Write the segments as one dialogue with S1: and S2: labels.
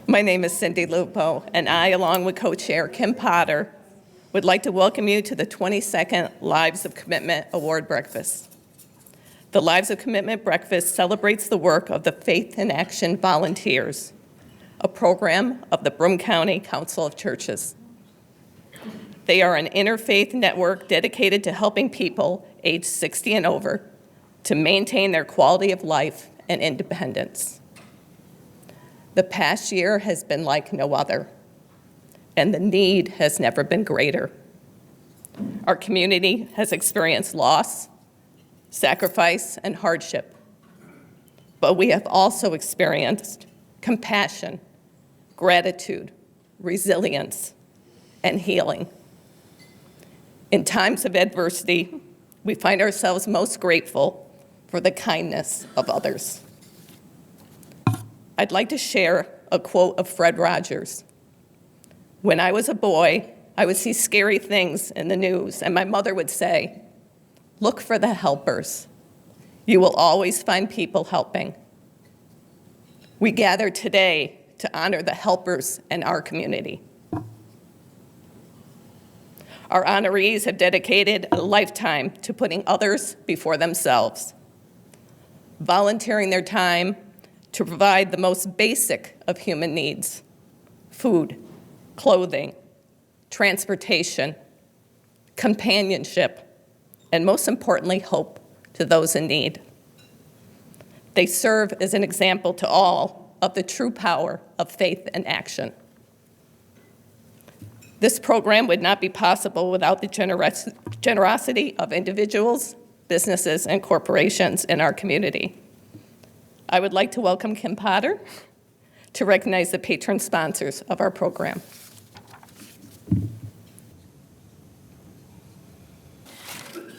S1: My name is Cindy Lupo, and I, along with co-chair Kim Potter, would like to welcome you to the 22nd Lives of Commitment Award Breakfast. The Lives of Commitment Breakfast celebrates the work of the Faith in Action Volunteers, a program of the Broome County Council of Churches. They are an interfaith network dedicated to helping people age 60 and over to maintain their quality of life and independence. The past year has been like no other, and the need has never been greater. Our community has experienced loss, sacrifice, and hardship, but we have also experienced compassion, gratitude, resilience, and healing. In times of adversity, we find ourselves most grateful for the kindness of others. I'd like to share a quote of Fred Rogers. When I was a boy, I would see scary things in the news, and my mother would say, "Look for the helpers. You will always find people helping." We gather today to honor the helpers in our community. Our honorees have dedicated a lifetime to putting others before themselves, volunteering their time to provide the most basic of human needs: food, clothing, transportation, companionship, and most importantly, hope to those in need. They serve as an example to all of the true power of faith and action. This program would not be possible without the generosity of individuals, businesses, and corporations in our community. I would like to welcome Kim Potter to recognize the patron sponsors of our program.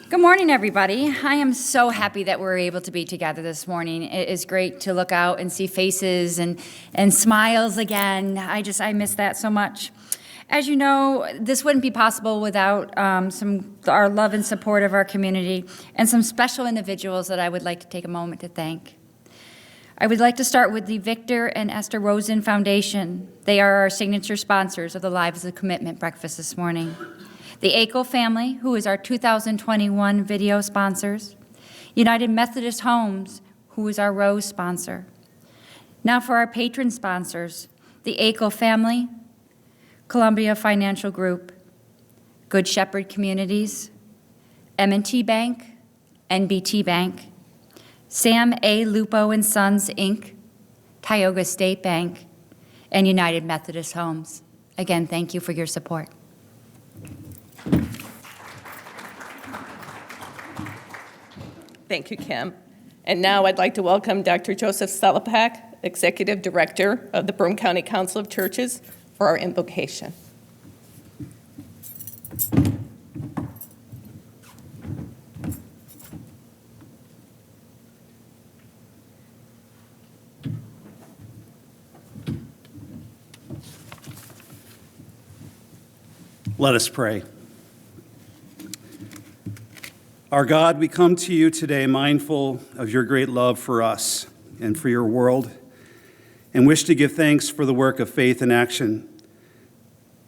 S2: Good morning, everybody. I am so happy that we're able to be together this morning. It is great to look out and see faces and smiles again. I miss that so much. As you know, this wouldn't be possible without our love and support of our community and some special individuals that I would like to take a moment to thank. I would like to start with the Victor and Esther Rosen Foundation. They are our signature sponsors of the Lives of Commitment Breakfast this morning. The Aco family, who is our 2021 video sponsors. United Methodist Homes, who is our Rose sponsor. Now for our patron sponsors, the Aco family, Columbia Financial Group, Good Shepherd Communities, M&T Bank, NBT Bank, Sam A. Lupo and Sons, Inc., Tioga State Bank, and United Methodist Homes. Again, thank you for your support.
S1: Thank you, Kim. And now I'd like to welcome Dr. Joseph Selepak, Executive Director of the Broome County Council of Churches, for our invocation.
S3: Let us pray. Our God, we come to you today mindful of your great love for us and for your world, and wish to give thanks for the work of faith in action.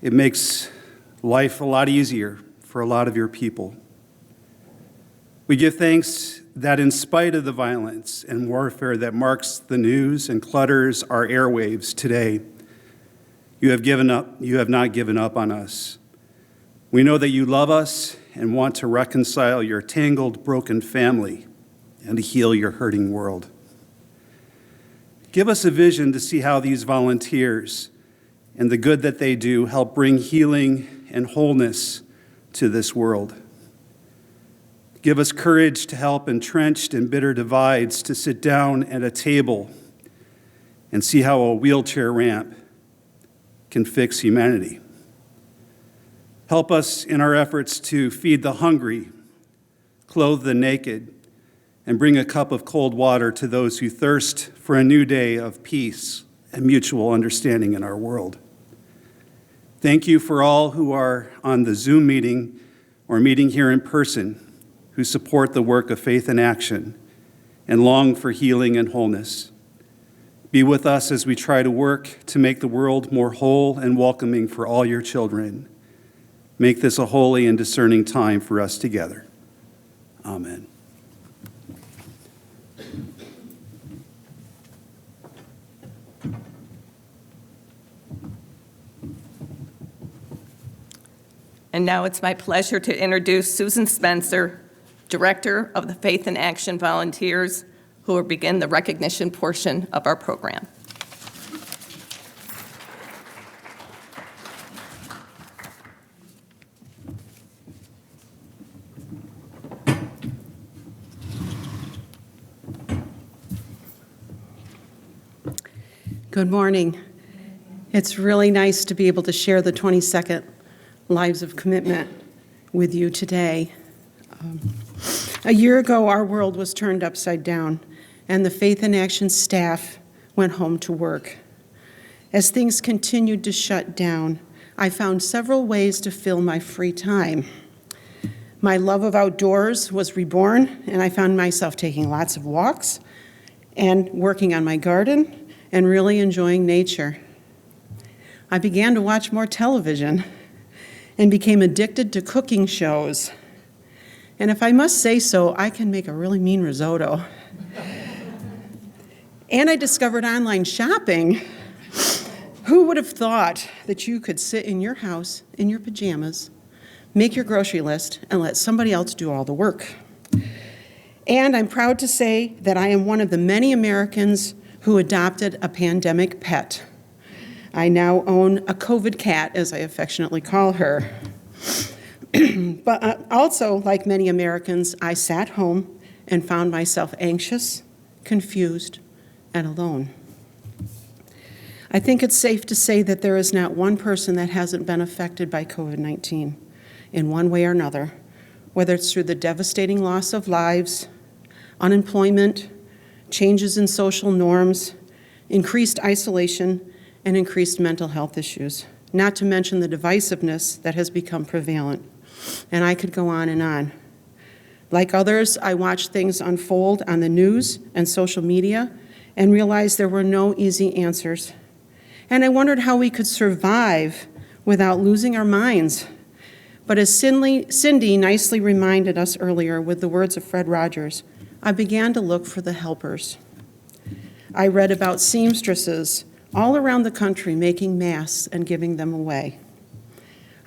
S3: It makes life a lot easier for a lot of your people. We give thanks that in spite of the violence and warfare that marks the news and clutters our airwaves today, you have not given up on us. We know that you love us and want to reconcile your tangled, broken family and to heal your hurting world. Give us a vision to see how these volunteers and the good that they do help bring healing and wholeness to this world. Give us courage to help entrenched and bitter divides to sit down at a table and see how a wheelchair ramp can fix humanity. Help us in our efforts to feed the hungry, clothe the naked, and bring a cup of cold water to those who thirst for a new day of peace and mutual understanding in our world. Thank you for all who are on the Zoom meeting or meeting here in person, who support the work of faith in action and long for healing and wholeness. Be with us as we try to work to make the world more whole and welcoming for all your children. Make this a holy and discerning time for us together. Amen.
S1: And now it's my pleasure to introduce Susan Spencer, Director of the Faith in Action Volunteers, who will begin the recognition portion of our program.
S4: Good morning. It's really nice to be able to share the 22nd Lives of Commitment with you today. A year ago, our world was turned upside down, and the Faith in Action staff went home to work. As things continued to shut down, I found several ways to fill my free time. My love of outdoors was reborn, and I found myself taking lots of walks and working on my garden and really enjoying nature. I began to watch more television and became addicted to cooking shows. And if I must say so, I can make a really mean risotto. And I discovered online shopping. Who would have thought that you could sit in your house in your pajamas, make your grocery list, and let somebody else do all the work? And I'm proud to say that I am one of the many Americans who adopted a pandemic pet. I now own a COVID cat, as I affectionately call her. But also, like many Americans, I sat home and found myself anxious, confused, and alone. I think it's safe to say that there is not one person that hasn't been affected by COVID-19 in one way or another, whether it's through the devastating loss of lives, unemployment, changes in social norms, increased isolation, and increased mental health issues, not to mention the divisiveness that has become prevalent. And I could go on and on. Like others, I watched things unfold on the news and social media and realized there were no easy answers. And I wondered how we could survive without losing our minds. But as Cindy nicely reminded us earlier with the words of Fred Rogers, I began to look for the helpers. I read about seamstresses all around the country making masks and giving them away.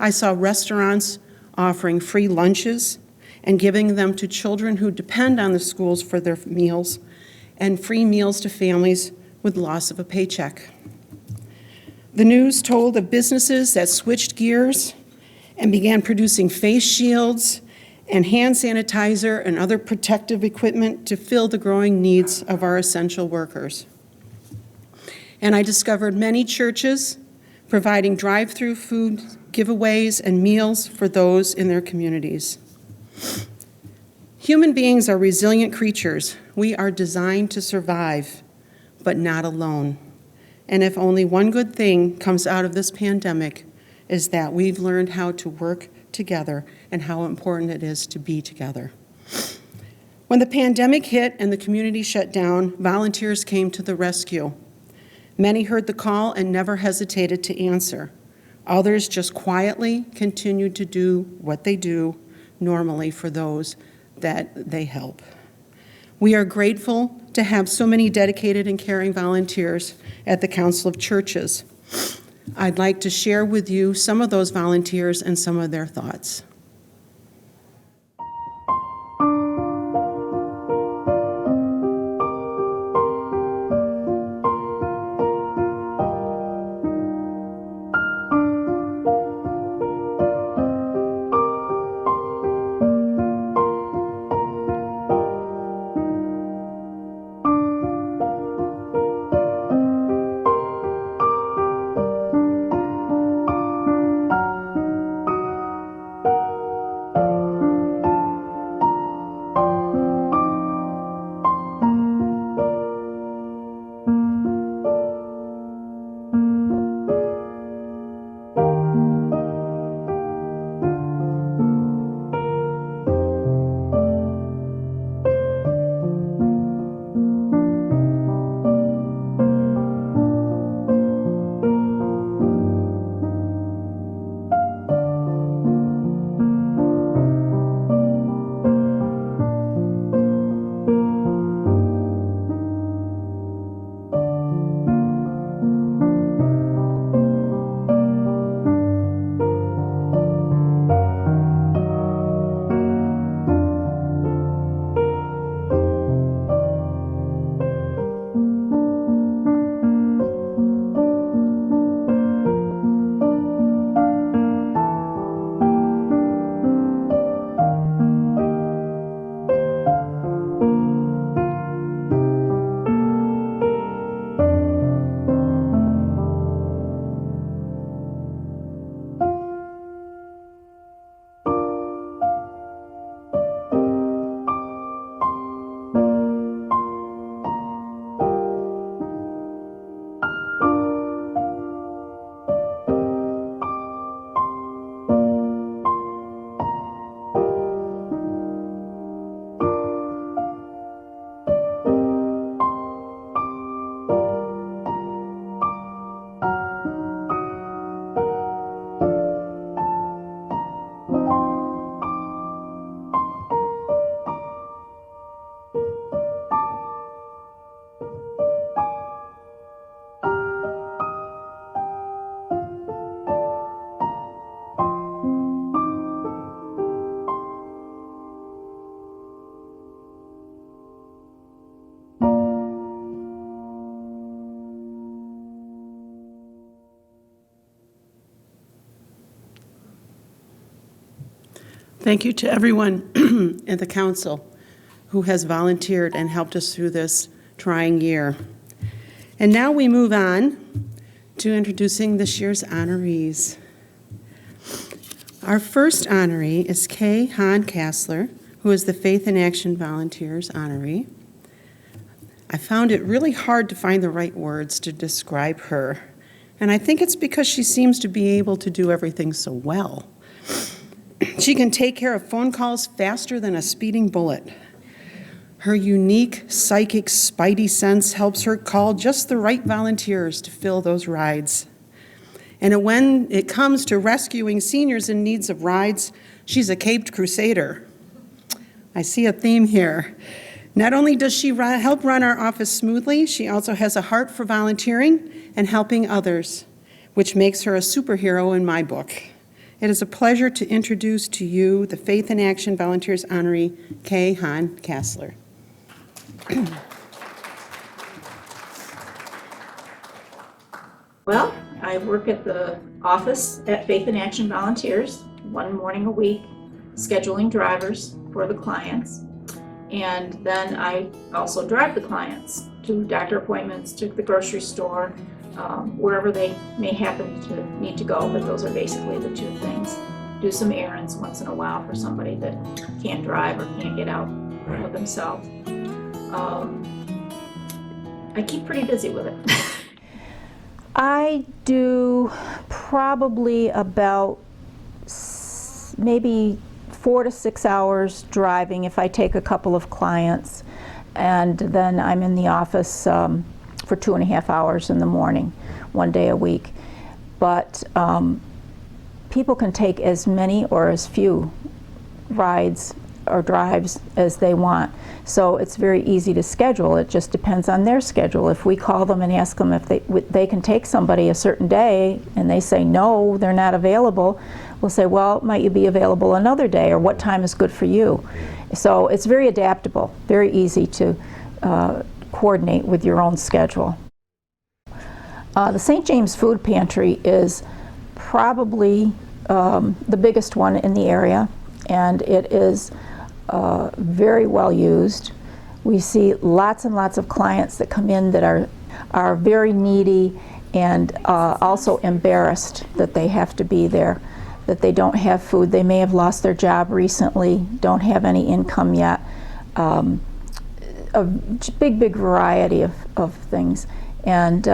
S4: I saw restaurants offering free lunches and giving them to children who depend on the schools for their meals, and free meals to families with loss of a paycheck. The news told of businesses that switched gears and began producing face shields and hand sanitizer and other protective equipment to fill the growing needs of our essential workers. And I discovered many churches providing drive-through food giveaways and meals for those in their communities. Human beings are resilient creatures. We are designed to survive, but not alone. And if only one good thing comes out of this pandemic, is that we've learned how to work together and how important it is to be together. When the pandemic hit and the community shut down, volunteers came to the rescue. Many heard the call and never hesitated to answer. Others just quietly continued to do what they do normally for those that they help. We are grateful to have so many dedicated and caring volunteers at the Council of Churches. I'd like to share with you some of those volunteers and some of their thoughts. Thank you to everyone at the council who has volunteered and helped us through this trying year. And now we move on to introducing this year's honorees. Our first honoree is Kay Hahn Kassler, who is the Faith in Action Volunteers honoree. I found it really hard to find the right words to describe her, and I think it's because she seems to be able to do everything so well. She can take care of phone calls faster than a speeding bullet. Her unique psychic spidey sense helps her call just the right volunteers to fill those rides. And when it comes to rescuing seniors in need of rides, she's a caped crusader. I see a theme here. Not only does she help run our office smoothly, she also has a heart for volunteering and helping others, which makes her a superhero in my book. It is a pleasure to introduce to you the Faith in Action Volunteers honoree, Kay Hahn Kassler.
S5: Well, I work at the office at Faith in Action Volunteers, one morning a week, scheduling drivers for the clients. And then I also drive the clients to doctor appointments, to the grocery store, wherever they may happen to need to go, but those are basically the two things. Do some errands once in a while for somebody that can't drive or can't get out of themselves. I keep pretty busy with it.
S6: I do probably about maybe 4 to 6 hours driving if I take a couple of clients, and then I'm in the office for 2.5 hours in the morning, one day a week. But people can take as many or as few rides or drives as they want. So it's very easy to schedule. It just depends on their schedule. If we call them and ask them if they can take somebody a certain day and they say no, they're not available, we'll say, well, might you be available another day, or what time is good for you? So it's very adaptable, very easy to coordinate with your own schedule. The St. James Food Pantry is probably the biggest one in the area, and it is very well used. We see lots and lots of clients that come in that are very needy and also embarrassed that they have to be there, that they don't have food. They may have lost their job recently, don't have any income yet. A big variety of things, and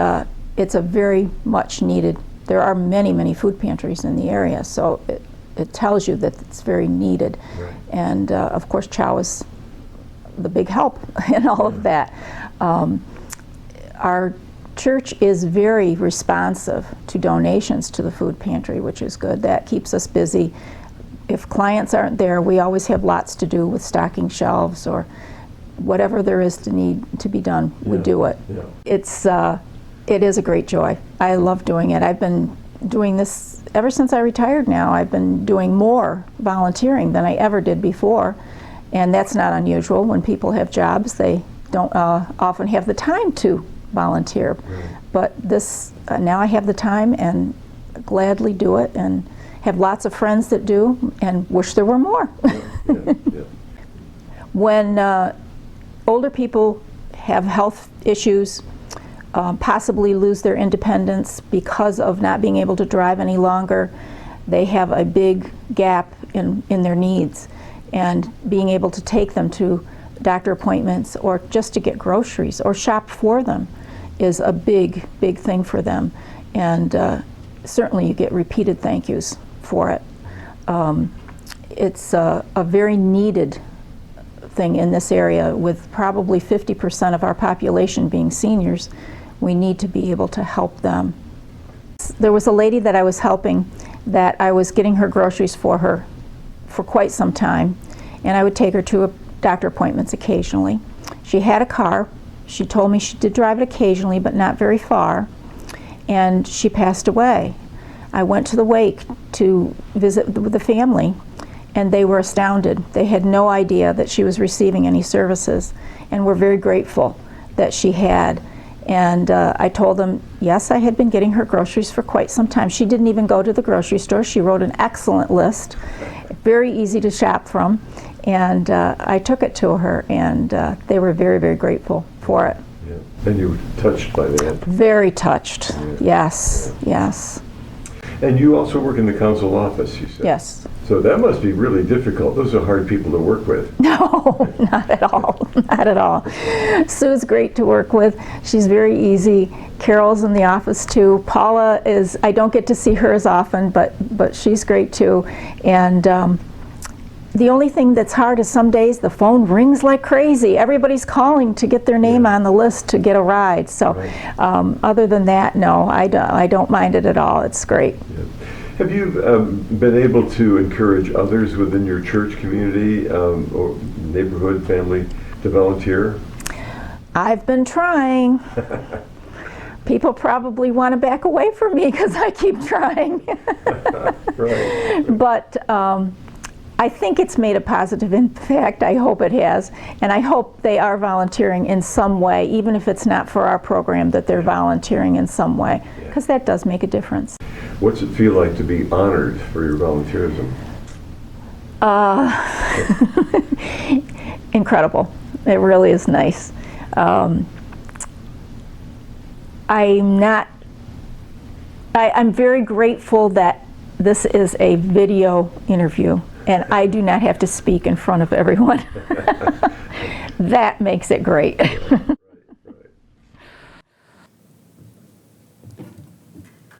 S6: it's a very much needed. There are many food pantries in the area, so it tells you that it's very needed. Right. And of course, Chow is the big help in all of that. Our church is very responsive to donations to the food pantry, which is good. That keeps us busy. If clients aren't there, we always have lots to do with stocking shelves or whatever there is to need to be done, we do it. Yeah. It is a great joy. I love doing it. I've been doing this ever since I retired now. I've been doing more volunteering than I ever did before, and that's not unusual. When people have jobs, they don't often have the time to volunteer. Right. But this, now I have the time and gladly do it, and have lots of friends that do, and wish there were more. Yeah. When older people have health issues, possibly lose their independence because of not being able to drive any longer, they have a big gap in their needs, and being able to take them to doctor appointments or just to get groceries or shop for them is a big thing for them, and certainly you get repeated thank yous for it. It's a very needed thing in this area, with probably 50% of our population being seniors. We need to be able to help them. There was a lady that I was helping that I was getting her groceries for her for quite some time, and I would take her to doctor appointments occasionally. She had a car. She told me she did drive it occasionally, but not very far, and she passed away. I went to the wake to visit with the family, and they were astounded. They had no idea that she was receiving any services, and were very grateful that she had. And I told them, yes, I had been getting her groceries for quite some time. She didn't even go to the grocery store. She wrote an excellent list, very easy to shop from. And I took it to her, and they were very, very grateful for it.
S7: Yeah. And you were touched by that?
S6: Very touched, yes, yes.
S7: And you also work in the council office, you said?
S6: Yes.
S7: So that must be really difficult. Those are hard people to work with.
S6: No, not at all, not at all. Sue's great to work with. She's very easy. Carol's in the office too. Paula is, I don't get to see her as often, but she's great too. And the only thing that's hard is some days the phone rings like crazy. Everybody's calling to get their name on the list to get a ride. So other than that, no, I don't mind it at all. It's great.
S7: Yeah. Have you been able to encourage others within your church community or neighborhood, family to volunteer?
S6: I've been trying. People probably want to back away from me because I keep trying.
S7: Right.
S6: But I think it's made a positive impact. I hope it has. And I hope they are volunteering in some way, even if it's not for our program, that they're volunteering in some way, because that does make a difference.
S7: What's it feel like to be honored for your volunteerism?
S6: Incredible. It really is nice. I'm very grateful that this is a video interview and I do not have to speak in front of everyone. That makes it great.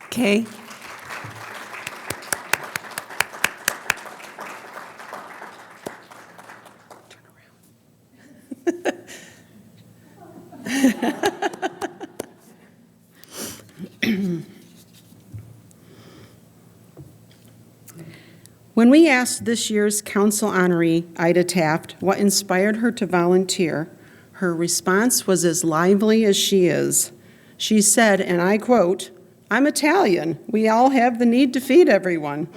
S4: Okay. When we asked this year's council honoree, Ida Taft, what inspired her to volunteer, her response was as lively as she is. She said, and I quote, "I'm Italian. We all have the need to feed everyone."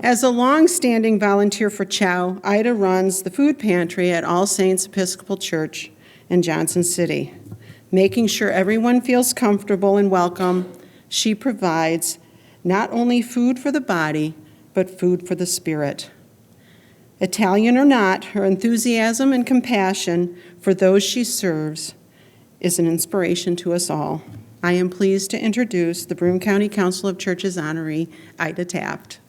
S4: As a long-standing volunteer for Chow, Ida runs the food pantry at All Saints Episcopal Church in Johnson City. Making sure everyone feels comfortable and welcome, she provides not only food for the body, but food for the spirit. Italian or not, her enthusiasm and compassion for those she serves is an inspiration to us all. I am pleased to introduce the Broome County Council of Churches honoree, Ida Taft.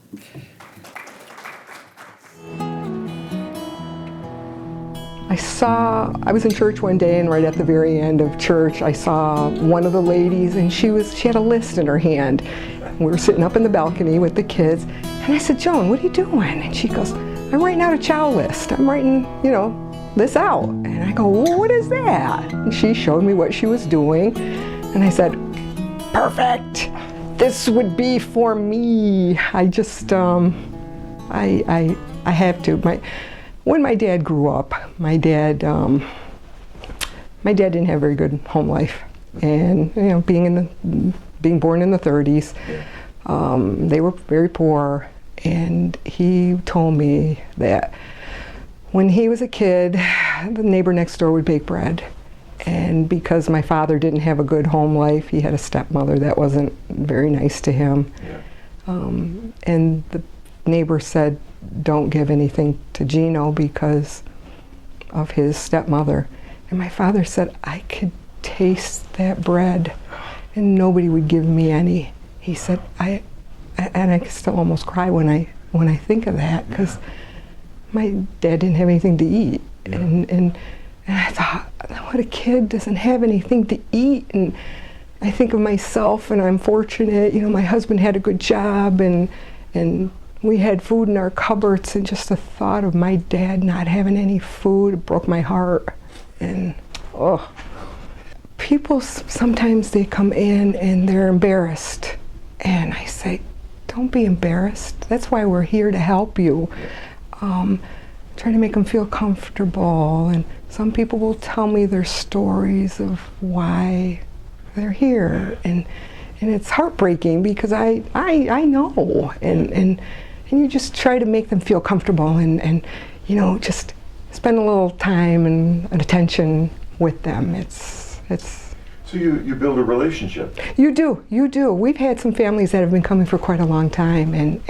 S8: I was in church one day, and right at the very end of church, I saw one of the ladies, and she had a list in her hand. We were sitting up in the balcony with the kids, and I said, "Joan, what are you doing?" And she goes, "I'm writing out a chow list. I'm writing, this out." And I go, "Well, what is that?" And she showed me what she was doing, and I said, "Perfect. This would be for me." I just, I have to. When my dad grew up, my dad didn't have a very good home life, and being born in the 30s, they were very poor, and he told me that when he was a kid, the neighbor next door would bake bread, and because my father didn't have a good home life, he had a stepmother that wasn't very nice to him, and the neighbor said, "Don't give anything to Gino because of his stepmother." And my father said, "I could taste that bread and nobody would give me any." He said, I still almost cry when I think of that, because my dad didn't have anything to eat. Yeah. And I thought, what a kid doesn't have anything to eat? And I think of myself, and I'm fortunate, my husband had a good job, and we had food in our cupboards, and just the thought of my dad not having any food broke my heart. And people sometimes they come in and they're embarrassed, and I say, don't be embarrassed. That's why we're here, to help you. Try to make them feel comfortable, and some people will tell me their stories of why they're here, and it's heartbreaking because I know, and you just try to make them feel comfortable, and just spend a little time and attention with them. It's
S7: So you build a relationship.
S8: You do. We've had some families that have been coming for quite a long time, and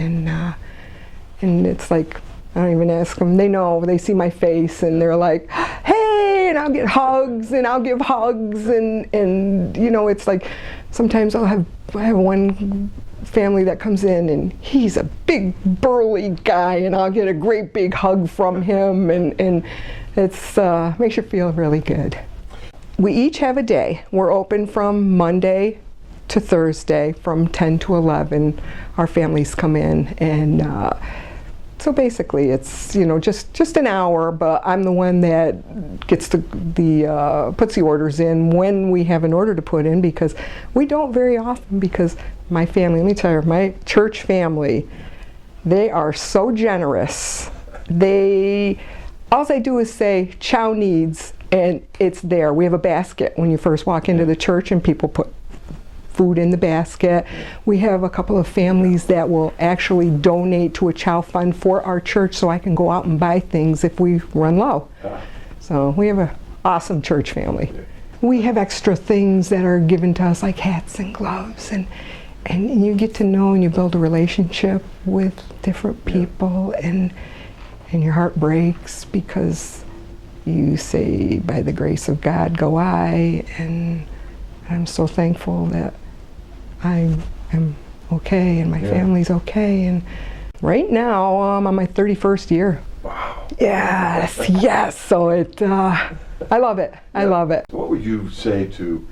S8: it's like, I don't even ask them. They know, they see my face, and they're like, hey, and I'll get hugs, and I'll give hugs, and you know, it's like, sometimes I have one family that comes in, and he's a big burly guy, and I'll get a great big hug from him, and it's makes you feel really good. We each have a day. We're open from Monday to Thursday from 10 to 11. Our families come in, and so basically it's, you know, just an hour, but I'm the one that gets puts the orders in when we have an order to put in, because we don't very often, because my family, let me tell you, my church family, they are so generous. All they do is say, chow needs, and it's there. We have a basket when you first walk into the church, and people put food in the basket. We have a couple of families that will actually donate to a chow fund for our church, so I can go out and buy things if we run low. So we have an awesome church family. We have extra things that are given to us, like hats and gloves, and you get to know and you build a relationship with different people, and your heart breaks because you say, by the grace of God go I, and I'm so thankful that I am okay and my family's okay. And right now I'm on my 31st year.
S7: Wow.
S8: Yes. So I love it. I love it.
S7: What would you say to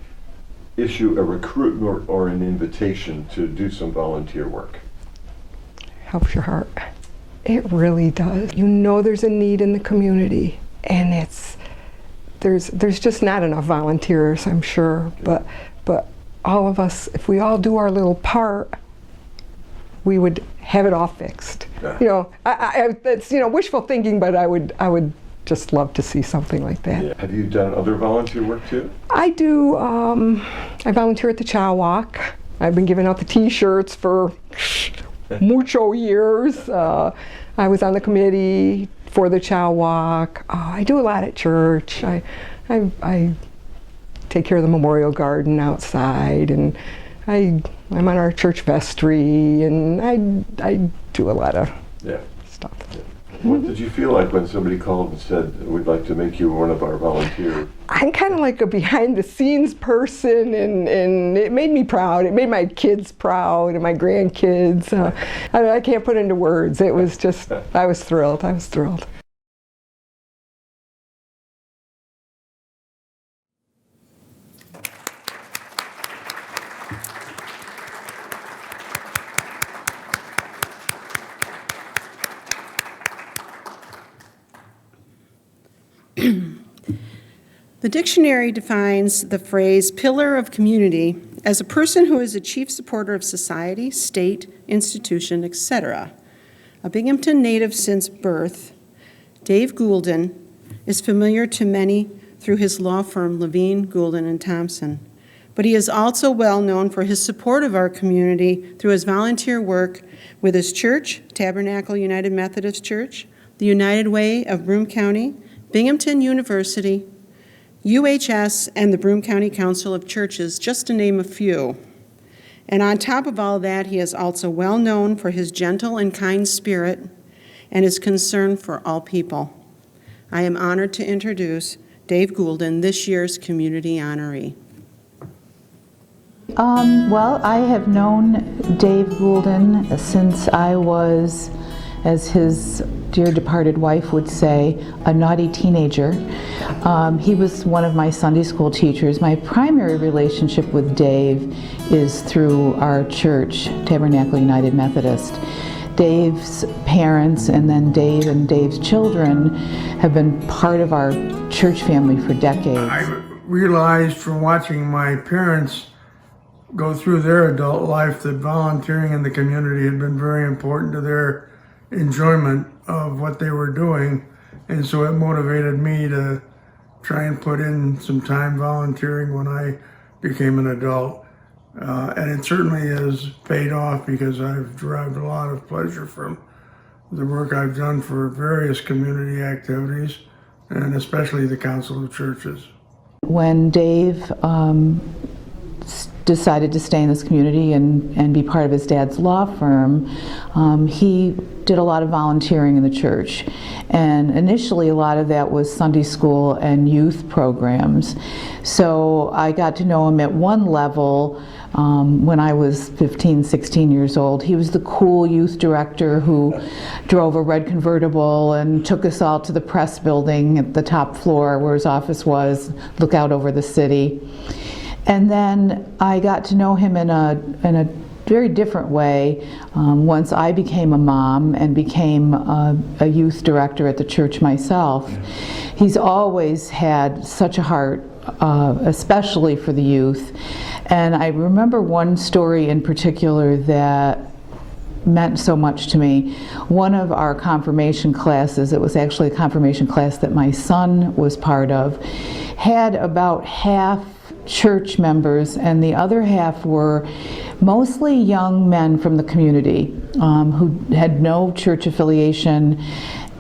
S7: issue a recruitment or an invitation to do some volunteer work?
S8: Helps your heart. It really does. You know there's a need in the community, and there's just not enough volunteers, I'm sure, but all of us, if we all do our little part, we would have it all fixed.
S7: Yeah.
S8: You know, it's, you know, wishful thinking, but I would just love to see something like that.
S7: Yeah. Have you done other volunteer work too?
S8: I do. I volunteer at the Chow Walk. I've been giving out the T-shirts for mucho years. I was on the committee for the Chow Walk. I do a lot at church. I take care of the memorial garden outside, and I'm on our church vestry, and I do a lot of stuff.
S7: Yeah. What did you feel like when somebody called and said, we'd like to make you one of our volunteers? I'm
S8: kind of like a behind-the-scenes person, and it made me proud. It made my kids proud and my grandkids. I can't put into words. It was just, I was thrilled.
S4: The dictionary defines the phrase pillar of community as a person who is a chief supporter of society, state, institution, etc. A Binghamton native since birth, Dave Goulden is familiar to many through his law firm Levine, Goulden, and Thompson. But he is also well known for his support of our community through his volunteer work with his church, Tabernacle United Methodist Church, the United Way of Broome County, Binghamton University, UHS, and the Broome County Council of Churches, just to name a few. And on top of all that, he is also well known for his gentle and kind spirit and his concern for all people. I am honored to introduce Dave Goulden, this year's community honoree.
S9: Well, I have known Dave Goulden since I was, as his dear departed wife would say, a naughty teenager. He was one of my Sunday school teachers. My primary relationship with Dave is through our church, Tabernacle United Methodist. Dave's parents and then Dave and Dave's children have been part of our church family for decades.
S10: I realized from watching my parents go through their adult life that volunteering in the community had been very important to their enjoyment of what they were doing, and so it motivated me to try and put in some time volunteering when I became an adult. And it certainly has paid off, because I've derived a lot of pleasure from the work I've done for various community activities, and especially the Council of Churches.
S9: When Dave decided to stay in this community and be part of his dad's law firm, he did a lot of volunteering in the church. And initially a lot of that was Sunday school and youth programs. So I got to know him at one level when I was 15, 16 years old. He was the cool youth director who drove a red convertible and took us all to the press building at the top floor where his office was, look out over the city. And then I got to know him in a very different way once I became a mom and became a youth director at the church myself. He's always had such a heart, especially for the youth. And I remember one story in particular that meant so much to me. One of our confirmation classes, it was actually a confirmation class that my son was part of, had about half church members, and the other half were mostly young men from the community who had no church affiliation,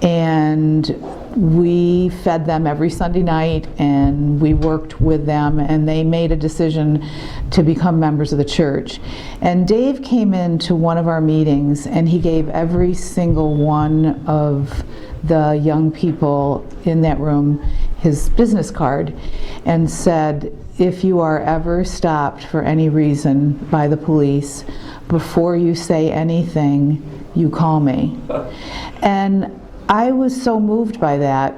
S9: and we fed them every Sunday night and we worked with them, and they made a decision to become members of the church. And Dave came into one of our meetings and he gave every single one of the young people in that room his business card and said, if you are ever stopped for any reason by the police, before you say anything, you call me. And I was so moved by that.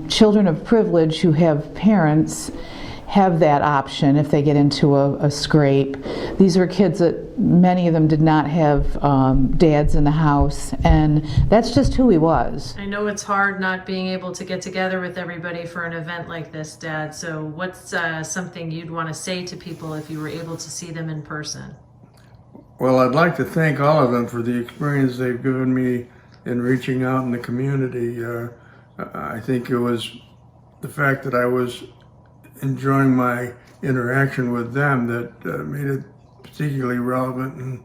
S9: Children of privilege who have parents have that option if they get into a scrape. These were kids that many of them did not have dads in the house, and that's just who he was.
S11: I know it's hard not being able to get together with everybody for an event like this, Dad, so what's something you'd want to say to people if you were able to see them in person?
S10: Well, I'd like to thank all of them for the experience they've given me in reaching out in the community. I think it was the fact that I was enjoying my interaction with them that made it particularly relevant and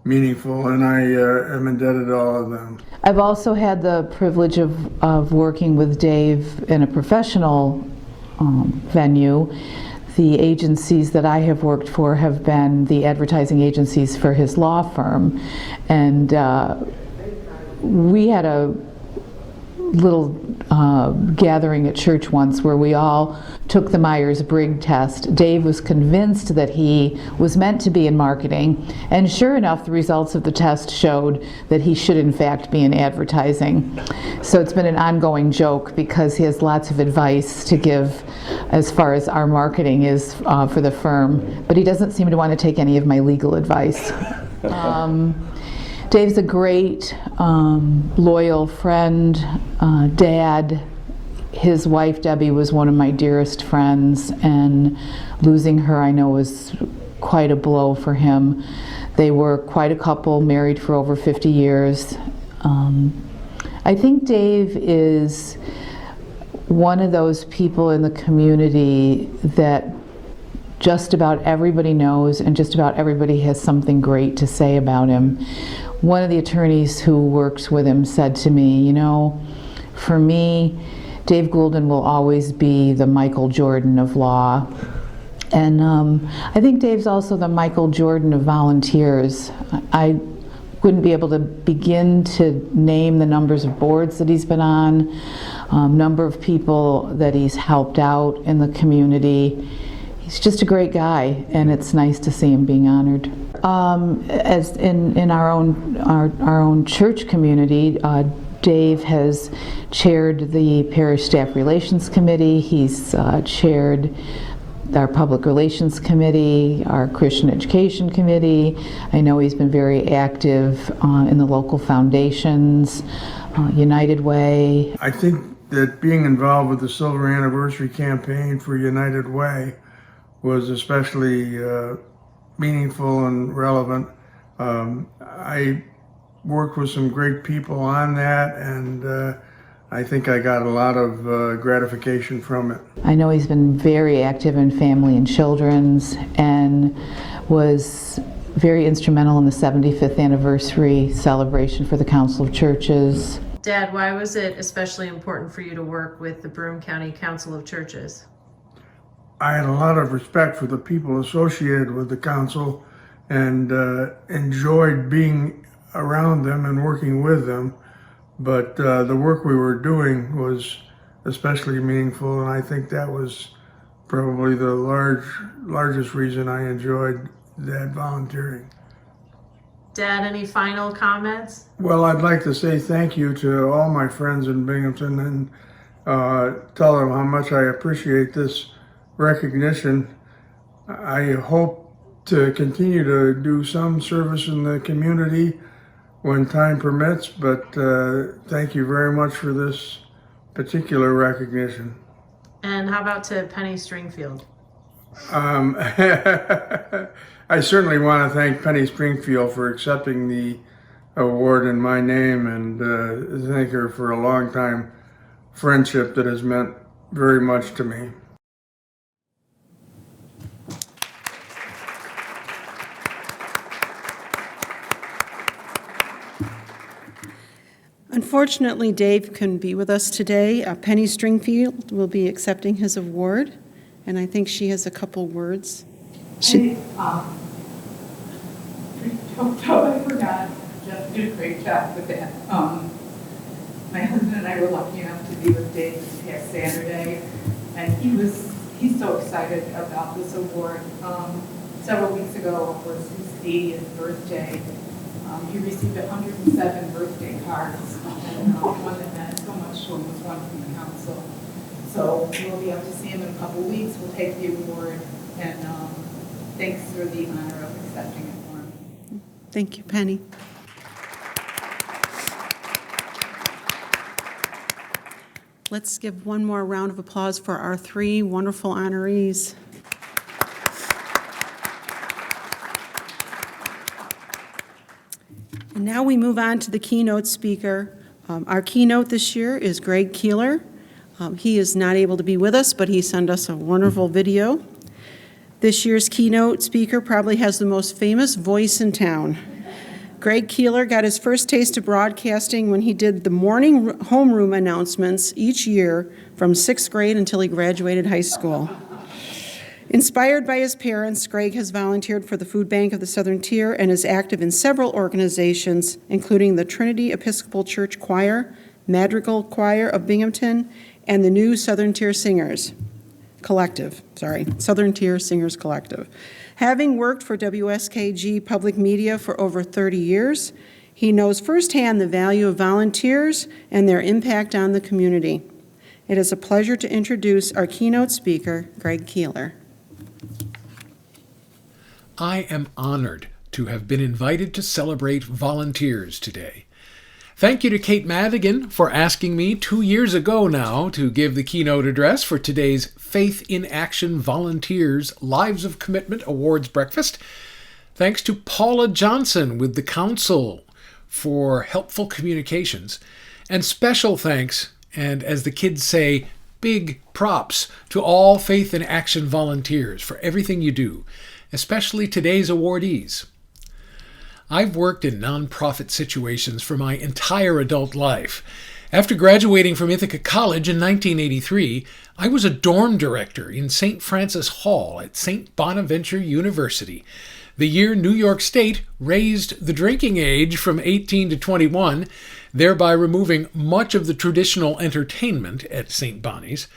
S10: meaningful, and I am indebted to all of them.
S9: I've also had the privilege of working with Dave in a professional venue. The agencies that I have worked for have been the advertising agencies for his law firm, and we had a little gathering at church once where we all took the Myers-Briggs test. Dave was convinced that he was meant to be in marketing, and sure enough, the results of the test showed that he should in fact be in advertising. So it's been an ongoing joke because he has lots of advice to give as far as our marketing is for the firm, but he doesn't seem to want to take any of my legal advice. Dave's a great, loyal friend, dad. His wife, Debbie, was one of my dearest friends, and losing her, I know, was quite a blow for him. They were quite a couple, married for over 50 years. I think Dave is one of those people in the community that just about everybody knows, and just about everybody has something great to say about him. One of the attorneys who works with him said to me, you know, for me, Dave Goulden will always be the Michael Jordan of law. And I think Dave's also the Michael Jordan of volunteers. I wouldn't be able to begin to name the numbers of boards that he's been on, number of people that he's helped out in the community. He's just a great guy, and it's nice to see him being honored. As in our own church community, Dave has chaired the Parish Staff Relations Committee. He's chaired our Public Relations Committee, our Christian Education Committee. I know he's been very active in the local foundations, United Way.
S10: I think that being involved with the Silver Anniversary campaign for United Way was especially meaningful and relevant. I worked with some great people on that, and I think I got a lot of gratification from it.
S9: I know he's been very active in family and children's, and was very instrumental in the 75th anniversary celebration for the Council of Churches.
S11: Dad, why was it especially important for you to work with the Broome County Council of Churches?
S10: I had a lot of respect for the people associated with the council and enjoyed being around them and working with them. But the work we were doing was especially meaningful, and I think that was probably the largest reason I enjoyed that volunteering.
S11: Dad, any final comments?
S10: Well, I'd like to say thank you to all my friends in Binghamton and tell them how much I appreciate this recognition. I hope to continue to do some service in the community when time permits, but thank you very much for this particular recognition.
S11: And how about to Penny Stringfield?
S10: I certainly want to thank Penny Springfield for accepting the award in my name and thank her for a long time friendship that has meant very much to me.
S4: Unfortunately, Dave couldn't be with us today. Penny Stringfield will be accepting his award, and I think she has a couple words.
S12: I forgot. Jeff did a great job with that. My husband and I were lucky enough to be with Dave this past Saturday, and he's so excited about this award. Several weeks ago was his 80th birthday. He received 107 birthday cards, and one that meant so much to him was one from the council. So we'll be able to see him in a couple weeks. We'll take the award, and thanks for the honor of accepting it for him.
S4: Thank you, Penny. Let's give one more round of applause for our three wonderful honorees. And now we move on to the keynote speaker. Our keynote this year is Greg Keeler. He is not able to be with us, but he sent us a wonderful video. This year's keynote speaker probably has the most famous voice in town. Greg Keeler got his first taste of broadcasting when he did the morning homeroom announcements each year from 6th grade until he graduated high school. Inspired by his parents, Greg has volunteered for the Food Bank of the Southern Tier and is active in several organizations, including the Trinity Episcopal Church Choir, Madrigal Choir of Binghamton, and the new Southern Tier Singers Collective. Southern Tier Singers Collective. Having worked for WSKG Public Media for over 30 years, he knows firsthand the value of volunteers and their impact on the community. It is a pleasure to introduce our keynote speaker, Greg Keeler.
S13: I am honored to have been invited to celebrate volunteers today. Thank you to Kate Madigan for asking me 2 years ago now to give the keynote address for today's Faith in Action Volunteers Lives of Commitment Awards Breakfast. Thanks to Paula Johnson with the Council for helpful communications. And special thanks, and as the kids say, big props to all Faith in Action volunteers for everything you do, especially today's awardees. I've worked in nonprofit situations for my entire adult life. After graduating from Ithaca College in 1983, I was a dorm director in St. Francis Hall at St. Bonaventure University, the year New York State raised the drinking age from 18 to 21, thereby removing much of the traditional entertainment at St. Bonnie's.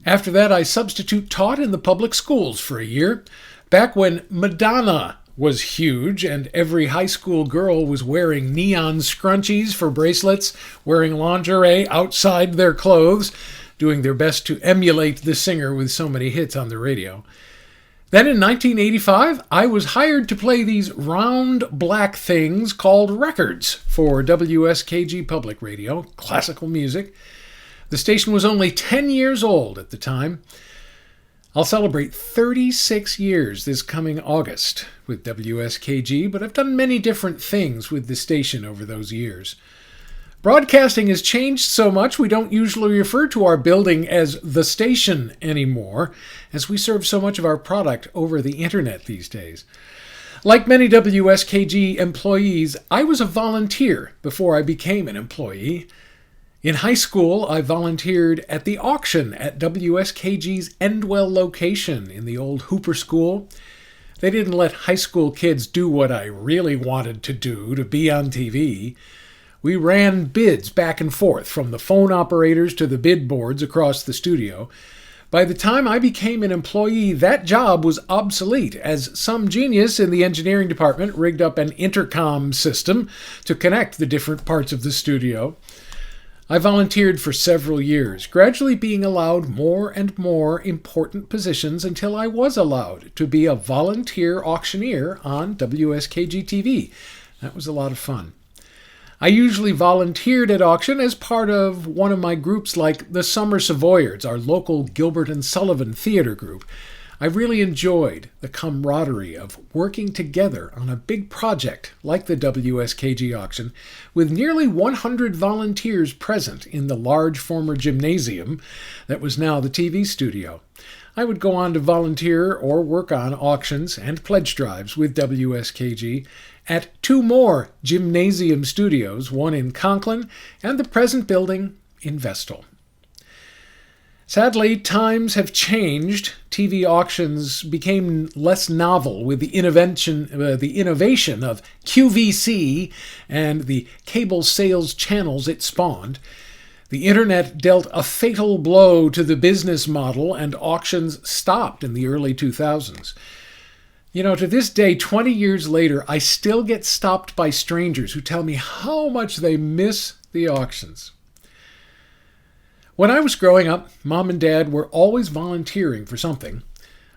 S13: After that, I substitute taught in the public schools for a year, back when Madonna was huge and every high school girl was wearing neon scrunchies for bracelets, wearing lingerie outside their clothes, doing their best to emulate the singer with so many hits on the radio. Then in 1985, I was hired to play these round black things called records for WSKG Public Radio, classical music. The station was only 10 years old at the time. I'll celebrate 36 years this coming August with WSKG, but I've done many different things with the station over those years. Broadcasting has changed so much we don't usually refer to our building as the station anymore, as we serve so much of our product over the internet these days. Like many WSKG employees, I was a volunteer before I became an employee. In high school, I volunteered at the auction at WSKG's Endwell location in the old Hooper School. They didn't let high school kids do what I really wanted to do, to be on TV. We ran bids back and forth from the phone operators to the bid boards across the studio. By the time I became an employee, that job was obsolete, as some genius in the engineering department rigged up an intercom system to connect the different parts of the studio. I volunteered for several years, gradually being allowed more and more important positions until I was allowed to be a volunteer auctioneer on WSKG-TV. That was a lot of fun. I usually volunteered at auction as part of one of my groups like the Summer Savoyards, our local Gilbert and Sullivan theater group. I really enjoyed the camaraderie of working together on a big project like the WSKG auction, with nearly 100 volunteers present in the large former gymnasium that was now the TV studio. I would go on to volunteer or work on auctions and pledge drives with WSKG at 2 more gymnasium studios, one in Conklin and the present building in Vestal. Sadly, times have changed. TV auctions became less novel with the innovation of QVC and the cable sales channels it spawned. The internet dealt a fatal blow to the business model, and auctions stopped in the early 2000s. To this day, 20 years later, I still get stopped by strangers who tell me how much they miss the auctions. When I was growing up, Mom and Dad were always volunteering for something.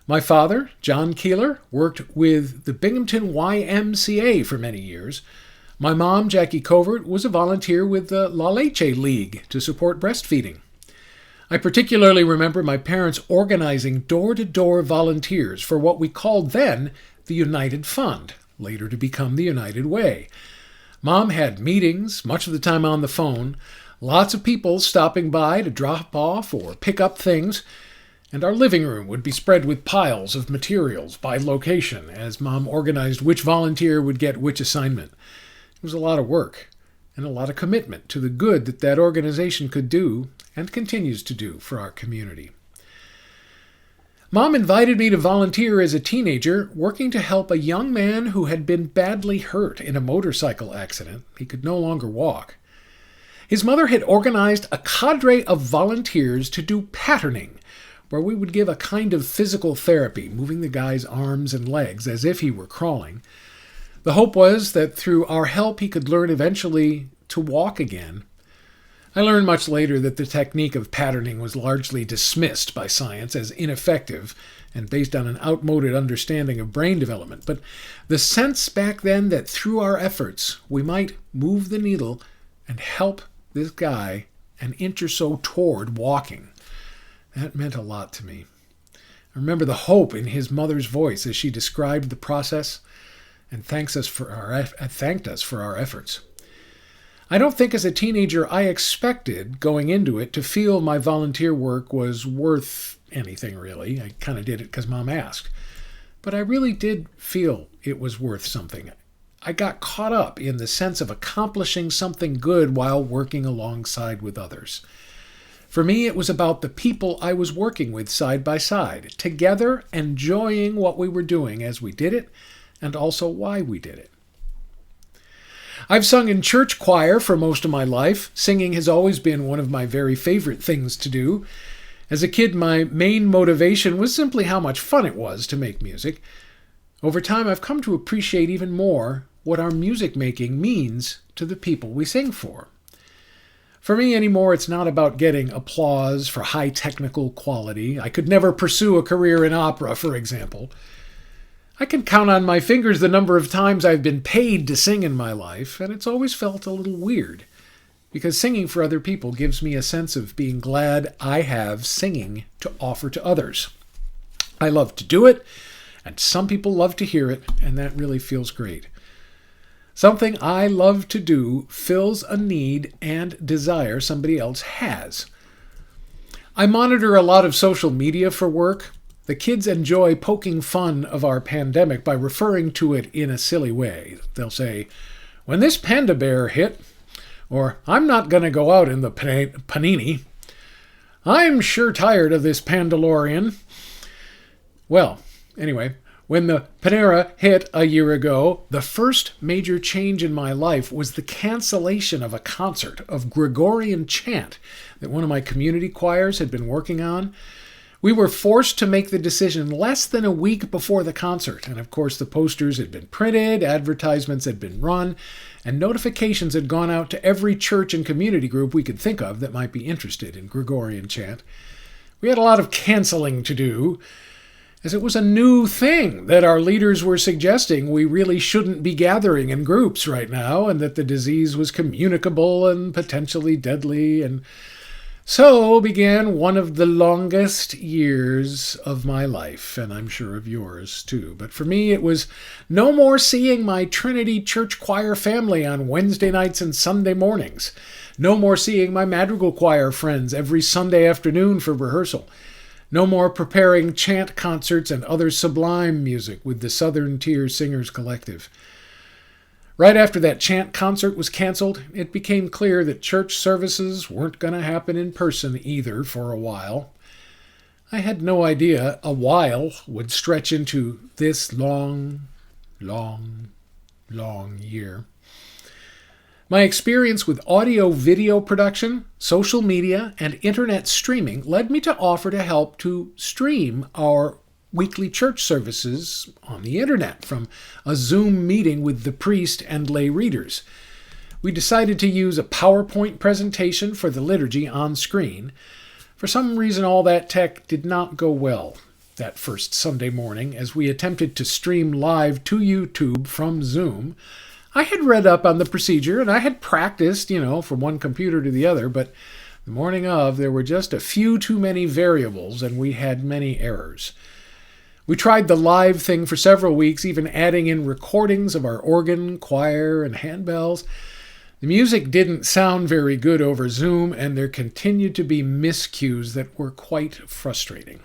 S13: My father, John Keeler, worked with the Binghamton YMCA for many years. My mom, Jackie Covert, was a volunteer with the La Leche League to support breastfeeding. I particularly remember my parents organizing door-to-door volunteers for what we called then the United Fund, later to become the United Way. Mom had meetings, much of the time on the phone, lots of people stopping by to drop off or pick up things, and our living room would be spread with piles of materials by location as Mom organized which volunteer would get which assignment. It was a lot of work and a lot of commitment to the good that organization could do and continues to do for our community. Mom invited me to volunteer as a teenager, working to help a young man who had been badly hurt in a motorcycle accident. He could no longer walk. His mother had organized a cadre of volunteers to do patterning, where we would give a kind of physical therapy, moving the guy's arms and legs as if he were crawling. The hope was that through our help he could learn eventually to walk again. I learned much later that the technique of patterning was largely dismissed by science as ineffective and based on an outmoded understanding of brain development. But the sense back then that through our efforts we might move the needle and help this guy an inch or so toward walking, that meant a lot to me. I remember the hope in his mother's voice as she described the process and thanked us for our efforts. I don't think as a teenager I expected going into it to feel my volunteer work was worth anything, really. I kind of did it because Mom asked. But I really did feel it was worth something. I got caught up in the sense of accomplishing something good while working alongside with others. For me, it was about the people I was working with side by side, together enjoying what we were doing as we did it, and also why we did it. I've sung in church choir for most of my life. Singing has always been one of my very favorite things to do. As a kid, my main motivation was simply how much fun it was to make music. Over time, I've come to appreciate even more what our music making means to the people we sing for. For me anymore, it's not about getting applause for high technical quality. I could never pursue a career in opera, for example. I can count on my fingers the number of times I've been paid to sing in my life, and it's always felt a little weird, because singing for other people gives me a sense of being glad I have singing to offer to others. I love to do it, and some people love to hear it, and that really feels great. Something I love to do fills a need and desire somebody else has. I monitor a lot of social media for work. The kids enjoy poking fun of our pandemic by referring to it in a silly way. They'll say, "When this panda bear hit," or I'm not going to go out in the panini. I'm sure tired of this Pandalorian. Well, anyway, when the Panera hit a year ago, the first major change in my life was the cancellation of a concert of Gregorian chant that one of my community choirs had been working on. We were forced to make the decision less than a week before the concert, and of course the posters had been printed, advertisements had been run, and notifications had gone out to every church and community group we could think of that might be interested in Gregorian chant. We had a lot of canceling to do, as it was a new thing that our leaders were suggesting we really shouldn't be gathering in groups right now, and that the disease was communicable and potentially deadly, and so began one of the longest years of my life, and I'm sure of yours too. But for me, it was no more seeing my Trinity Church Choir family on Wednesday nights and Sunday mornings. No more seeing my Madrigal Choir friends every Sunday afternoon for rehearsal. No more preparing chant concerts and other sublime music with the Southern Tier Singers Collective. Right after that chant concert was canceled, it became clear that church services weren't going to happen in person either for a while. I had no idea a while would stretch into this long year. My experience with audio-video production, social media, and internet streaming led me to offer to help to stream our weekly church services on the internet from a Zoom meeting with the priest and lay readers. We decided to use a PowerPoint presentation for the liturgy on screen. For some reason, all that tech did not go well that first Sunday morning as we attempted to stream live to YouTube from Zoom. I had read up on the procedure and I had practiced, from one computer to the other, but the morning of, there were just a few too many variables and we had many errors. We tried the live thing for several weeks, even adding in recordings of our organ, choir, and handbells. The music didn't sound very good over Zoom, and there continued to be miscues that were quite frustrating.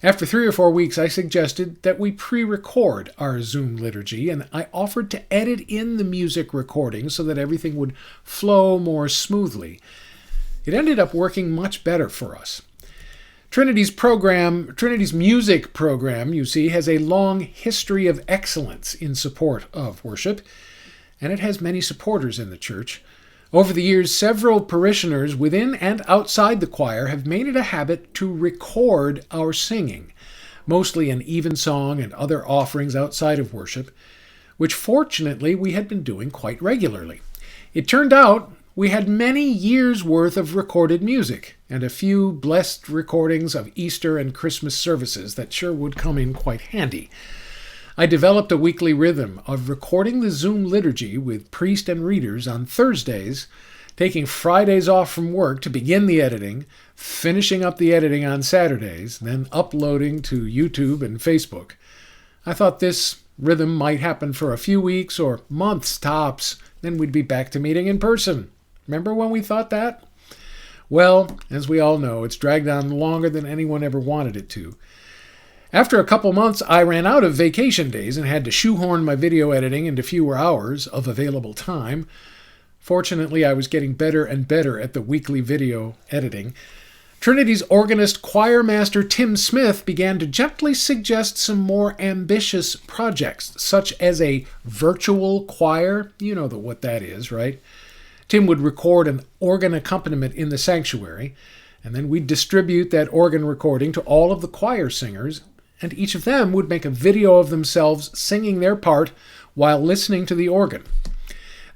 S13: After 3 or 4 weeks, I suggested that we pre-record our Zoom liturgy, and I offered to edit in the music recording so that everything would flow more smoothly. It ended up working much better for us. Trinity's music program, you see, has a long history of excellence in support of worship, and it has many supporters in the church. Over the years, several parishioners within and outside the choir have made it a habit to record our singing, mostly in evensong and other offerings outside of worship, which fortunately we had been doing quite regularly. It turned out we had many years' worth of recorded music, and a few blessed recordings of Easter and Christmas services that sure would come in quite handy. I developed a weekly rhythm of recording the Zoom liturgy with priest and readers on Thursdays, taking Fridays off from work to begin the editing, finishing up the editing on Saturdays, then uploading to YouTube and Facebook. I thought this rhythm might happen for a few weeks or months tops, then we'd be back to meeting in person. Remember when we thought that? Well, as we all know, it's dragged on longer than anyone ever wanted it to. After a couple months, I ran out of vacation days and had to shoehorn my video editing into fewer hours of available time. Fortunately, I was getting better and better at the weekly video editing. Trinity's organist choir master Tim Smith began to gently suggest some more ambitious projects, such as a virtual choir. You know what that is, right? Tim would record an organ accompaniment in the sanctuary, and then we'd distribute that organ recording to all of the choir singers, and each of them would make a video of themselves singing their part while listening to the organ.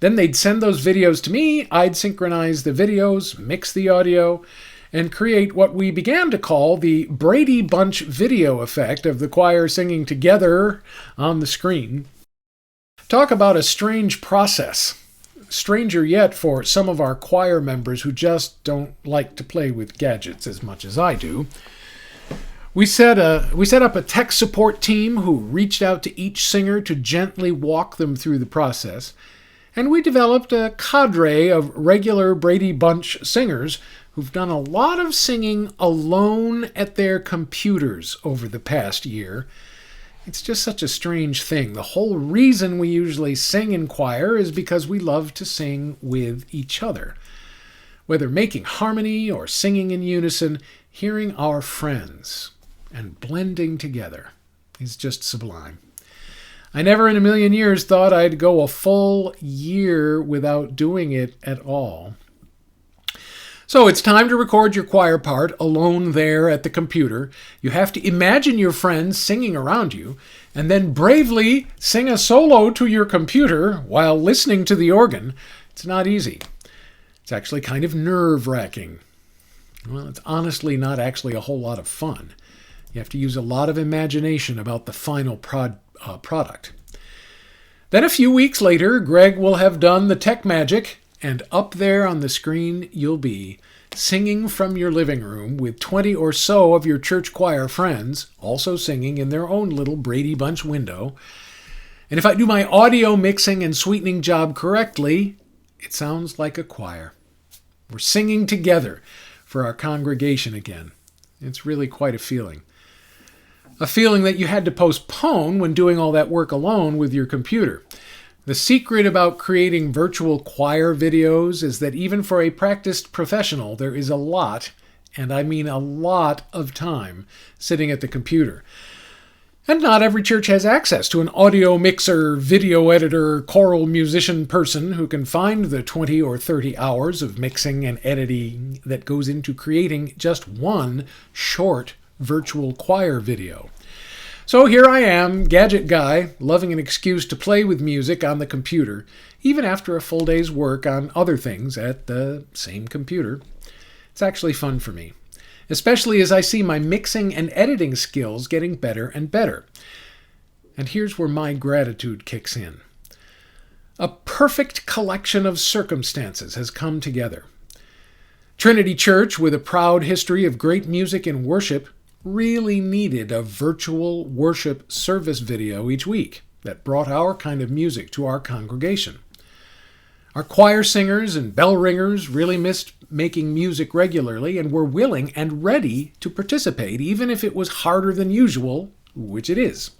S13: Then they'd send those videos to me, I'd synchronize the videos, mix the audio, and create what we began to call the Brady Bunch video effect of the choir singing together on the screen. Talk about a strange process. Stranger yet for some of our choir members who just don't like to play with gadgets as much as I do. We set up a tech support team who reached out to each singer to gently walk them through the process, and we developed a cadre of regular Brady Bunch singers who've done a lot of singing alone at their computers over the past year. It's just such a strange thing. The whole reason we usually sing in choir is because we love to sing with each other. Whether making harmony or singing in unison, hearing our friends and blending together is just sublime. I never in a million years thought I'd go a full year without doing it at all. So it's time to record your choir part alone there at the computer. You have to imagine your friends singing around you, and then bravely sing a solo to your computer while listening to the organ. It's not easy. It's actually kind of nerve-wracking. Well, it's honestly not actually a whole lot of fun. You have to use a lot of imagination about the final product. Then a few weeks later, Greg will have done the tech magic, and up there on the screen you'll be, singing from your living room with 20 or so of your church choir friends, also singing in their own little Brady Bunch window. And if I do my audio mixing and sweetening job correctly, it sounds like a choir. We're singing together for our congregation again. It's really quite a feeling. A feeling that you had to postpone when doing all that work alone with your computer. The secret about creating virtual choir videos is that even for a practiced professional, there is a lot, and I mean a lot of time sitting at the computer. And not every church has access to an audio mixer, video editor, choral musician person who can find the 20 or 30 hours of mixing and editing that goes into creating just one short virtual choir video. So here I am, gadget guy, loving an excuse to play with music on the computer, even after a full day's work on other things at the same computer. It's actually fun for me, especially as I see my mixing and editing skills getting better and better. And here's where my gratitude kicks in. A perfect collection of circumstances has come together. Trinity Church, with a proud history of great music and worship, really needed a virtual worship service video each week that brought our kind of music to our congregation. Our choir singers and bell ringers really missed making music regularly and were willing and ready to participate, even if it was harder than usual, which it is.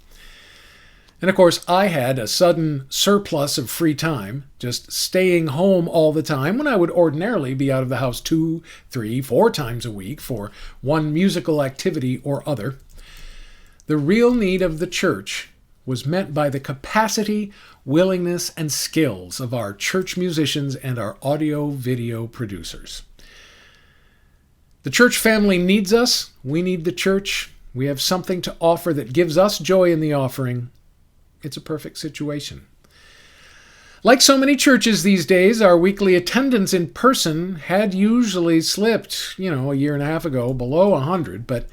S13: And of course, I had a sudden surplus of free time, just staying home all the time when I would ordinarily be out of the house 2, 3, 4 times a week for one musical activity or other. The real need of the church was met by the capacity, willingness, and skills of our church musicians and our audio-video producers. The church family needs us. We need the church. We have something to offer that gives us joy in the offering. It's a perfect situation. Like so many churches these days, our weekly attendance in person had usually slipped, a year and a half ago, below 100, but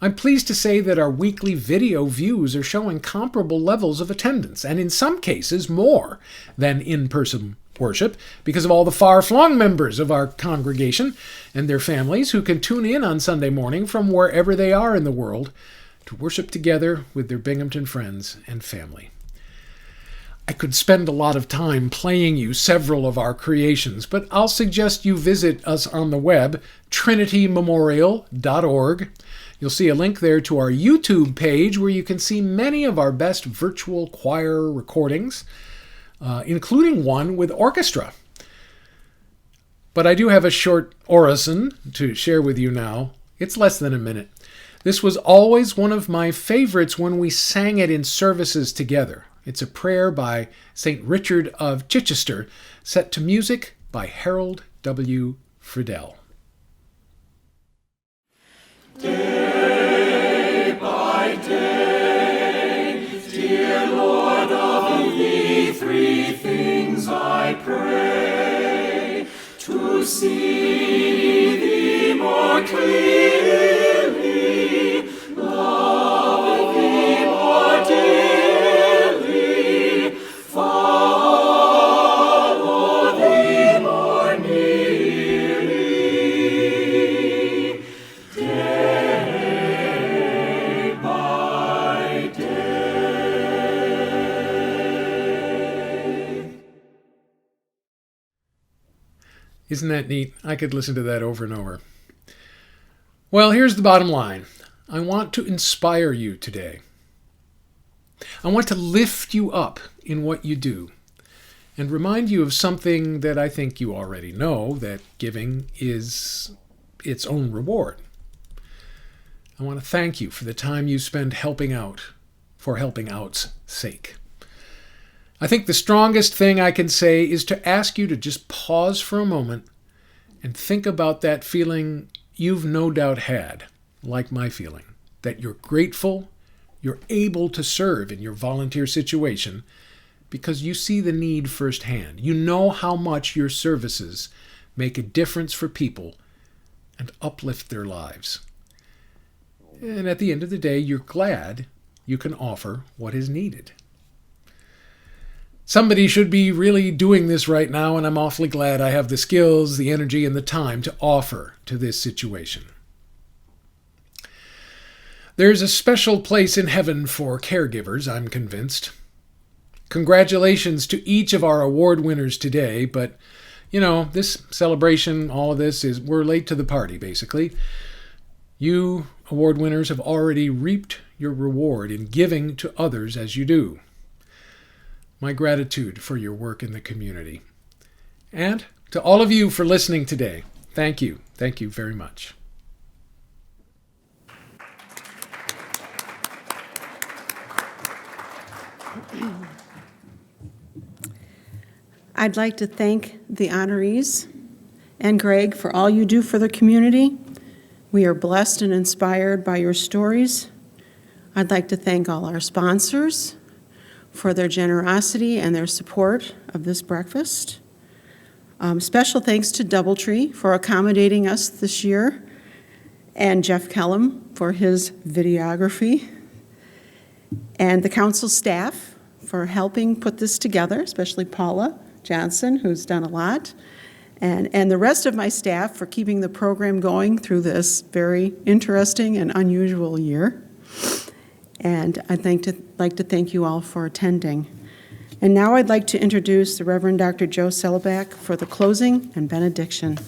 S13: I'm pleased to say that our weekly video views are showing comparable levels of attendance, and in some cases more than in-person worship, because of all the far-flung members of our congregation and their families who can tune in on Sunday morning from wherever they are in the world to worship together with their Binghamton friends and family. I could spend a lot of time playing you several of our creations, but I'll suggest you visit us on the web, trinitymemorial.org. You'll see a link there to our YouTube page where you can see many of our best virtual choir recordings, including one with orchestra. But I do have a short orison to share with you now. It's less than a minute. This was always one of my favorites when we sang it in services together. It's a prayer by St. Richard of Chichester, set to music by Harold W. Friedel.
S14: Day by day, dear Lord, of thee 3 things I pray, to see thee more clearly, love thee more dearly, follow thee more nearly, day by day.
S13: Isn't that neat? I could listen to that over and over. Well, here's the bottom line. I want to inspire you today. I want to lift you up in what you do and remind you of something that I think you already know, that giving is its own reward. I want to thank you for the time you spend helping out for helping out's sake. I think the strongest thing I can say is to ask you to just pause for a moment and think about that feeling you've no doubt had, like my feeling, that you're grateful, you're able to serve in your volunteer situation because you see the need firsthand. You know how much your services make a difference for people and uplift their lives. And at the end of the day, you're glad you can offer what is needed. Somebody should be really doing this right now, and I'm awfully glad I have the skills, the energy, and the time to offer to this situation. There's a special place in heaven for caregivers, I'm convinced. Congratulations to each of our award winners today, but, this celebration, all of this, we're late to the party, basically. You award winners have already reaped your reward in giving to others as you do. My gratitude for your work in the community. And to all of you for listening today, thank you. Thank you very much.
S4: I'd like to thank the honorees and Greg for all you do for the community. We are blessed and inspired by your stories. I'd like to thank all our sponsors for their generosity and their support of this breakfast. Special thanks to Doubletree for accommodating us this year, and Jeff Kellum for his videography, and the council staff for helping put this together, especially Paula Johnson, who's done a lot, and the rest of my staff for keeping the program going through this very interesting and unusual year. And I'd like to thank you all for attending. And now I'd like to introduce the Reverend Dr. Joe Selleback for the closing and benediction.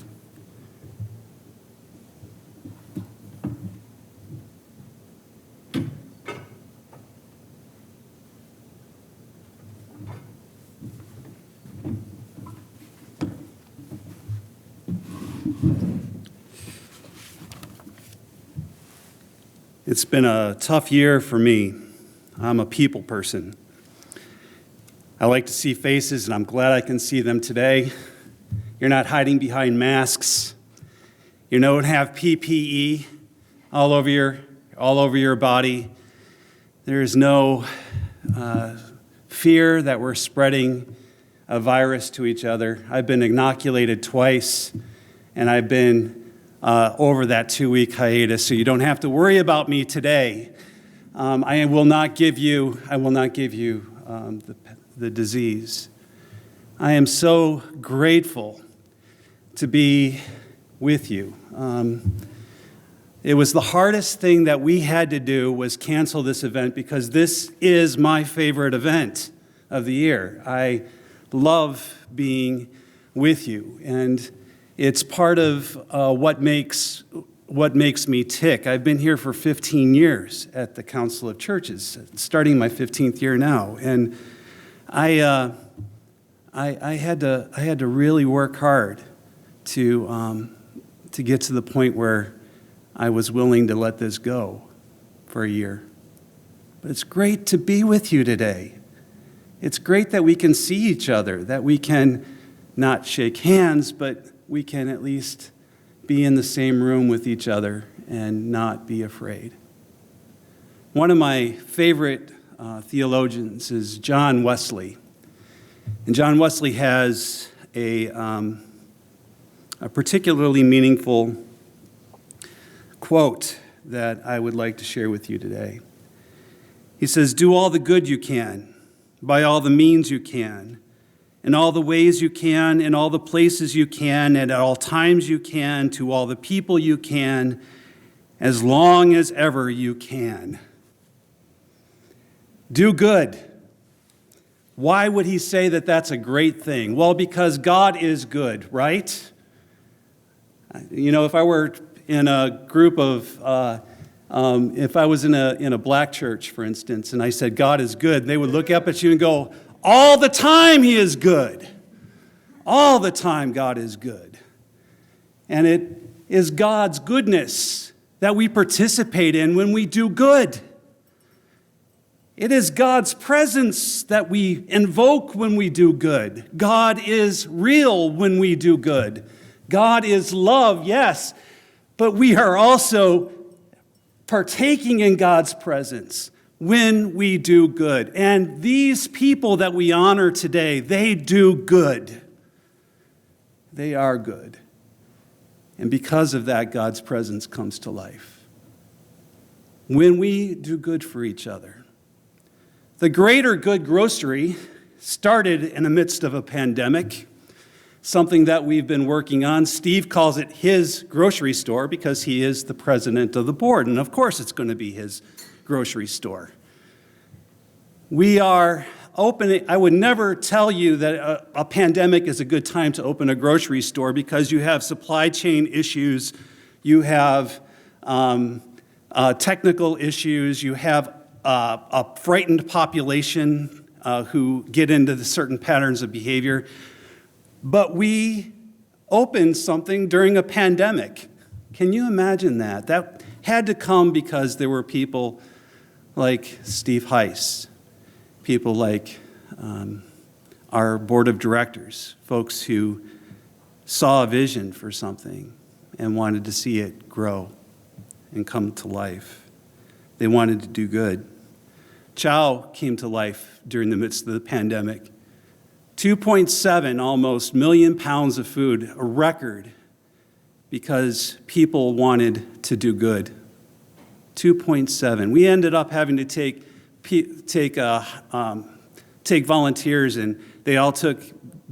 S3: It's been a tough year for me. I'm a people person. I like to see faces, and I'm glad I can see them today. You're not hiding behind masks. You don't have PPE all over your body. There's no fear that we're spreading a virus to each other. I've been inoculated twice, and I've been over that 2-week hiatus, so you don't have to worry about me today. I will not give you the disease. I am so grateful to be with you. It was the hardest thing that we had to do was cancel this event because this is my favorite event of the year. I love being with you, and it's part of what makes me tick. I've been here for 15 years at the Council of Churches, starting my 15th year now, and I had to really work hard to get to the point where I was willing to let this go for a year. But it's great to be with you today. It's great that we can see each other, that we can not shake hands, but we can at least be in the same room with each other and not be afraid. One of my favorite theologians is John Wesley. And John Wesley has a particularly meaningful quote that I would like to share with you today. He says, "Do all the good you can, by all the means you can, in all the ways you can, in all the places you can, and at all times you can, to all the people you can, as long as ever you can." Do good. Why would he say that that's a great thing? Well, because God is good, right? You know, if I were in a group of If I was in a black church, for instance, and I said, God is good, they would look up at you and go, all the time he is good. All the time God is good. And it is God's goodness that we participate in when we do good. It is God's presence that we invoke when we do good. God is real when we do good. God is love, yes, but we are also partaking in God's presence when we do good. And these people that we honor today, they do good. They are good. And because of that, God's presence comes to life. When we do good for each other. The Greater Good Grocery started in the midst of a pandemic, something that we've been working on. Steve calls it his grocery store because he is the president of the board, and of course it's going to be his grocery store. We are opening, I would never tell you that a pandemic is a good time to open a grocery store because you have supply chain issues, you have technical issues, you have a frightened population who get into the certain patterns of behavior. But we opened something during a pandemic. Can you imagine that? That had to come because there were people like Steve Heiss, people like our board of directors, folks who saw a vision for something and wanted to see it grow and come to life. They wanted to do good. Chow came to life during the midst of the pandemic. 2.7 almost million pounds of food, a record, because people wanted to do good. 2.7. We ended up having to take volunteers, and they all took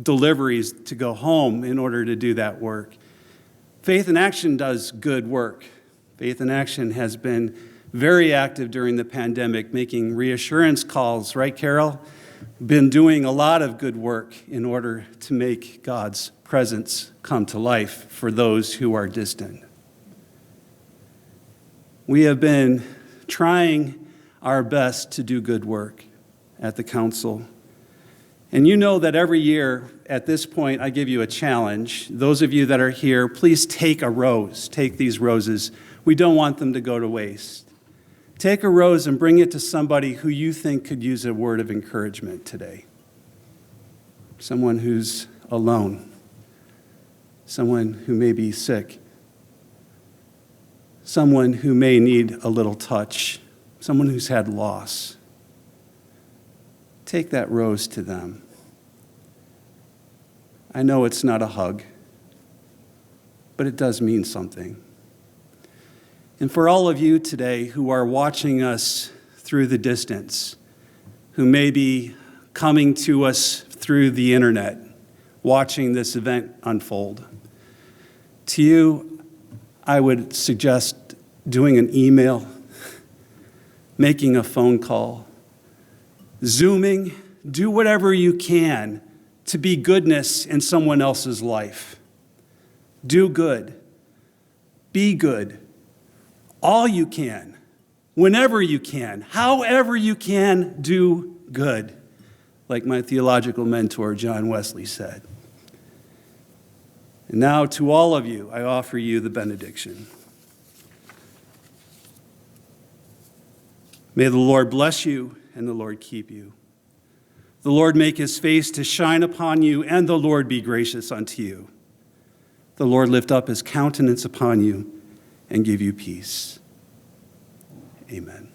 S3: deliveries to go home in order to do that work. Faith in Action does good work. Faith in Action has been very active during the pandemic, making reassurance calls, right, Carol? Been doing a lot of good work in order to make God's presence come to life for those who are distant. We have been trying our best to do good work at the council. And you know that every year at this point I give you a challenge. Those of you that are here, please take a rose. Take these roses. We don't want them to go to waste. Take a rose and bring it to somebody who you think could use a word of encouragement today. Someone who's alone. Someone who may be sick. Someone who may need a little touch. Someone who's had loss. Take that rose to them. I know it's not a hug, but it does mean something. And for all of you today who are watching us through the distance, who may be coming to us through the internet, watching this event unfold, to you, I would suggest doing an email, making a phone call, Zooming, do whatever you can to be goodness in someone else's life. Do good. Be good. All you can, whenever you can, however you can, do good, like my theological mentor, John Wesley, said. And now to all of you, I offer you the benediction. May the Lord bless you and the Lord keep you. The Lord make his face to shine upon you and the Lord be gracious unto you. The Lord lift up his countenance upon you and give you peace. Amen.